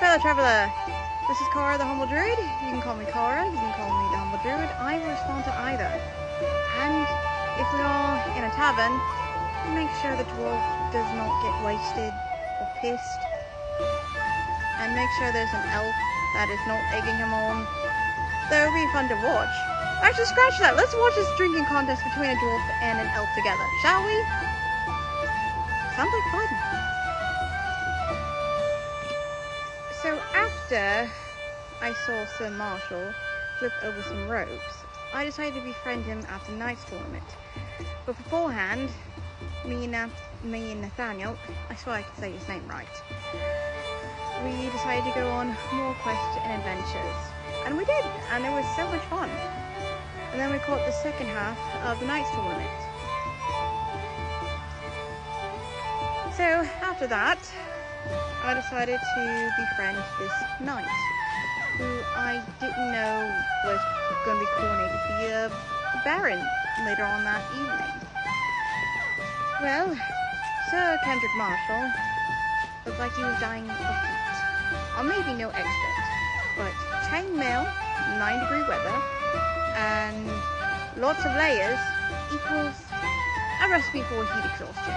fellow traveller. This is Cara, the Humble Druid. You can call me Cara, you can call me the Humble Druid. I will respond to either. And if we are in a tavern, make sure the dwarf does not get wasted or pissed. And make sure there's an elf that is not egging him on. That would be fun to watch. Actually, scratch that. Let's watch this drinking contest between a dwarf and an elf together, shall we? Sounds like fun. So after I saw Sir Marshall flip over some ropes, I decided to befriend him at the Knights tournament. But beforehand, me and Nathaniel, I swear I can say his name right, we decided to go on more quests and adventures. And we did, and it was so much fun. And then we caught the second half of the Knights tournament. So after that, I decided to befriend this knight, who I didn't know was going to be coronated to be a baron later on that evening. Well, Sir Kendrick Marshall looked like he was dying of heat. Or maybe no expert, but chainmail, 9-degree weather, and lots of layers equals a recipe for heat exhaustion.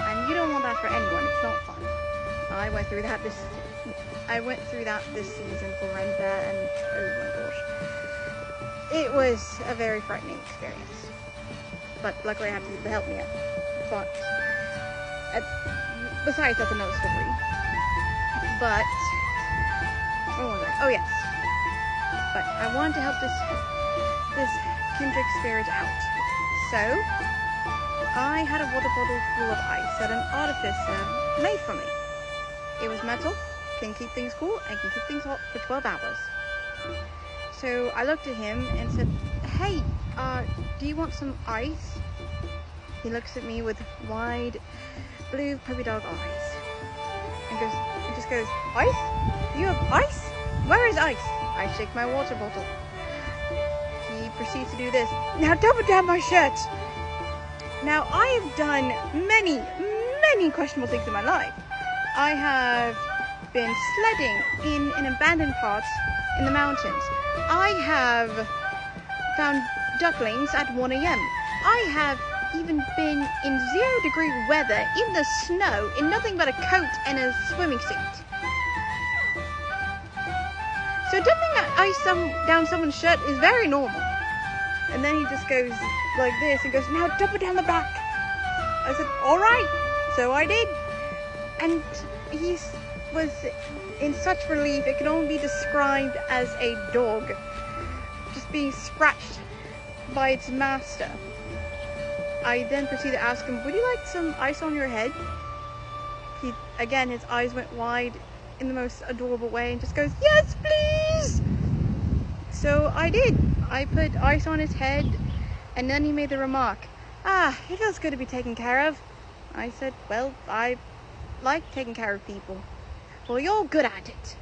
And you don't want that for anyone, it's not fun. I went through that this season for Renfair, and oh my gosh. It was a very frightening experience. But luckily I had people to help me out. But besides that's another story. But where was I? Oh yes. But I wanted to help this kindred spirit out. So I had a water bottle full of ice that an artificer made for me. It was metal, can keep things cool, and can keep things hot for 12 hours. So I looked at him and said, "Hey, do you want some ice?" He looks at me with wide blue puppy dog eyes and just goes, "Ice? You have ice? Where is ice?" I shake my water bottle. He proceeds to do this. "Now double down my shirt." Now I have done many questionable things in my life. I have been sledding in an abandoned part in the mountains. I have found ducklings at 1 a.m. I have even been in 0-degree weather in the snow in nothing but a coat and a swimming suit. So dumping ice down someone's shirt is very normal. And then he just goes like this and goes, "Now dump it down the back." I said, "All right." So I did. And he was in such relief, it can only be described as a dog just being scratched by its master. I then proceeded to ask him, "Would you like some ice on your head?" Again, his eyes went wide in the most adorable way and just goes, "Yes, please!" So I did. I put ice on his head, and then he made the remark, "It feels good to be taken care of." I said, "Well, I like taking care of people." "Well, you're good at it."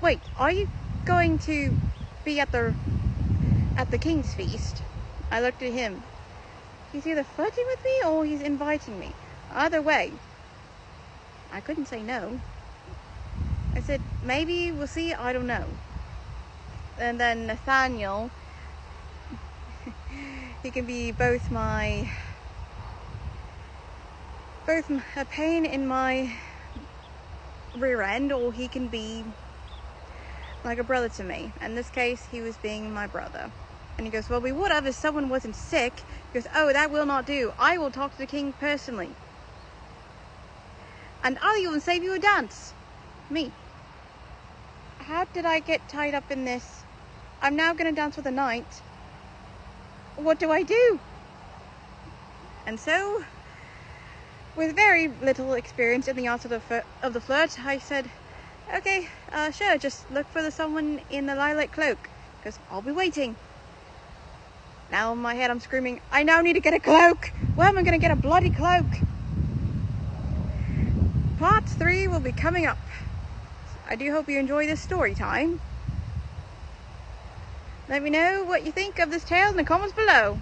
"Wait, are you going to be at the king's feast?" I looked at him. He's either flirting with me or he's inviting me. Either way, I couldn't say no. I said, "Maybe, we'll see, I don't know." And then Nathaniel, he can be both a pain in my rear end, or he can be like a brother to me. In this case, he was being my brother. And he goes, "Well, we would have if someone wasn't sick." He goes, "Oh, that will not do. I will talk to the king personally. And I'll even save you a dance." Me. How did I get tied up in this? I'm now going to dance with a knight. What do I do? And so, with very little experience in the art of the flirt, I said, "Okay, sure, just look for someone in the lilac cloak, because I'll be waiting." Now in my head I'm screaming, "I now need to get a cloak! Where am I going to get a bloody cloak?" Part 3 will be coming up. I do hope you enjoy this story time. Let me know what you think of this tale in the comments below.